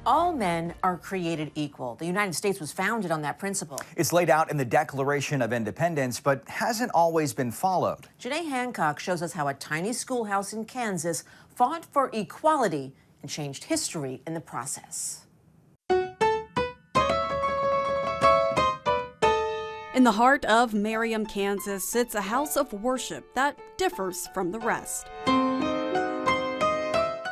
All men are created equal. The United States was founded on that principle. It's laid out in the Declaration of Independence, but hasn't always been followed. Janae Hancock shows us how a tiny schoolhouse in Kansas fought for equality and changed history in the process. In the heart of Merriam, Kansas, sits a house of worship that differs from the rest.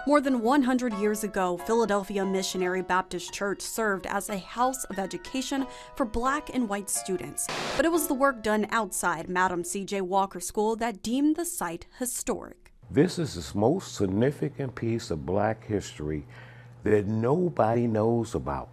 More than 100 years ago, Philadelphia Missionary Baptist Church served as a house of education for black and white students. But it was the work done outside Madam C.J. Walker School that deemed the site historic. This is the most significant piece of black history that nobody knows about.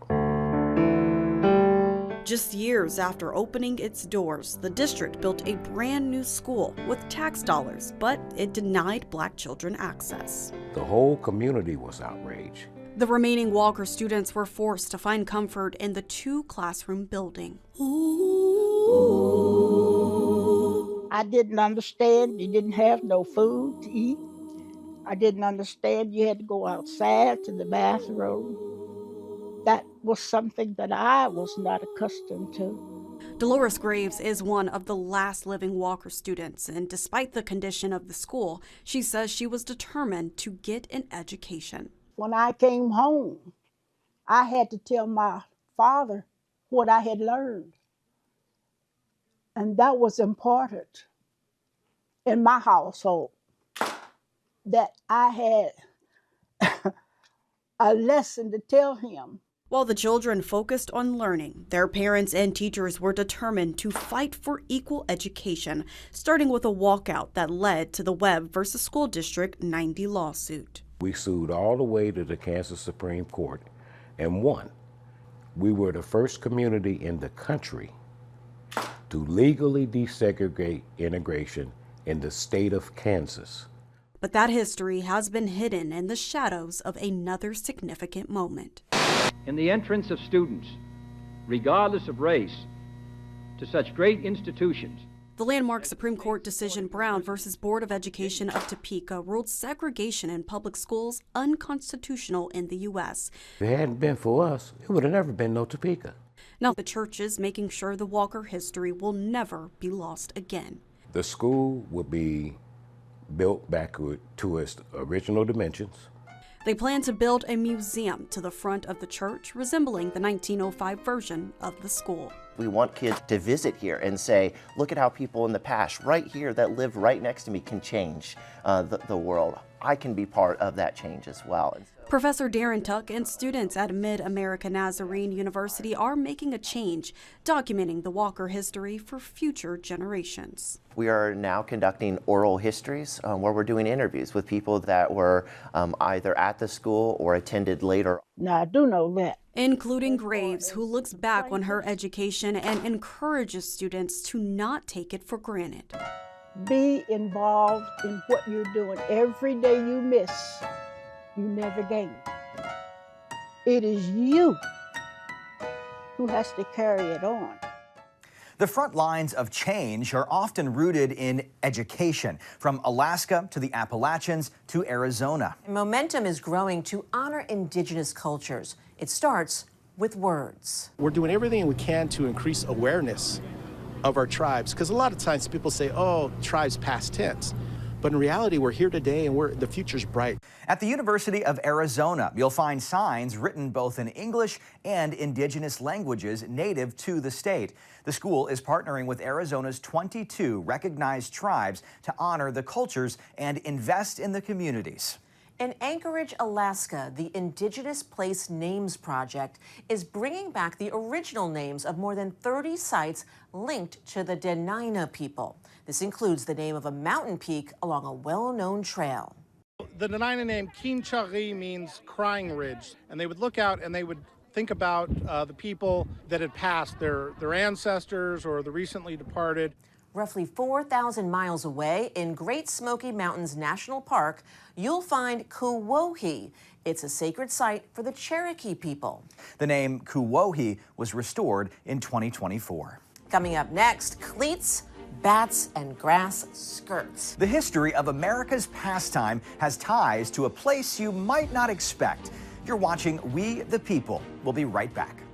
Just years after opening its doors, the district built a brand new school with tax dollars, but it denied black children access. The whole community was outraged. The remaining Walker students were forced to find comfort in the two-classroom building. I didn't understand you didn't have no food to eat. I didn't understand you had to go outside to the bathroom. That was something that I was not accustomed to. Dolores Graves is one of the last living Walker students, and despite the condition of the school, she says she was determined to get an education. When I came home, I had to tell my father what I had learned. And that was important in my household, that I had a lesson to tell him. While the children focused on learning, their parents and teachers were determined to fight for equal education, starting with a walkout that led to the Webb versus School District 90 lawsuit. We sued all the way to the Kansas Supreme Court and won. We were the first community in the country to legally desegregate integration in the state of Kansas. But that history has been hidden in the shadows of another significant moment. In the entrance of students, regardless of race, to such great institutions. The landmark Supreme Court decision Brown versus Board of Education of Topeka ruled segregation in public schools unconstitutional in the U.S. If it hadn't been for us, it would have never been no Topeka. Now the church is making sure the Walker history will never be lost again. The school will be built back to its original dimensions. They plan to build a museum to the front of the church resembling the 1905 version of the school. We want kids to visit here and say, look at how people in the past, right here, that lived right next to me can change the world. I can be part of that change as well. Professor Darren Tuck and students at Mid-America Nazarene University are making a change, documenting the Walker history for future generations. We are now conducting oral histories where we're doing interviews with people that were either at the school or attended later. Now, I do know that. Including Graves, who looks back on her education and encourages students to not take it for granted. Be involved in what you're doing. Every day you miss, you never gain. It is you who has to carry it on. The front lines of change are often rooted in education, from Alaska to the Appalachians to Arizona. Momentum is growing to honor indigenous cultures. It starts with words. We're doing everything we can to increase awareness of our tribes, because a lot of times people say, oh, tribes past tense. But in reality, we're here today and the future's bright. At the University of Arizona, you'll find signs written both in English and indigenous languages native to the state. The school is partnering with Arizona's 22 recognized tribes to honor the cultures and invest in the communities. In Anchorage, Alaska, the Indigenous Place Names Project is bringing back the original names of more than 30 sites linked to the Dena'ina people. This includes the name of a mountain peak along a well-known trail. The Dena'ina name Kinchari means crying ridge, and they would look out and they would think about the people that had passed, their ancestors or the recently departed. Roughly 4,000 miles away in Great Smoky Mountains National Park, you'll find Kuwohi. It's a sacred site for the Cherokee people. The name Kuwohi was restored in 2024. Coming up next, cleats, bats, and grass skirts. The history of America's pastime has ties to a place you might not expect. You're watching We the People. We'll be right back.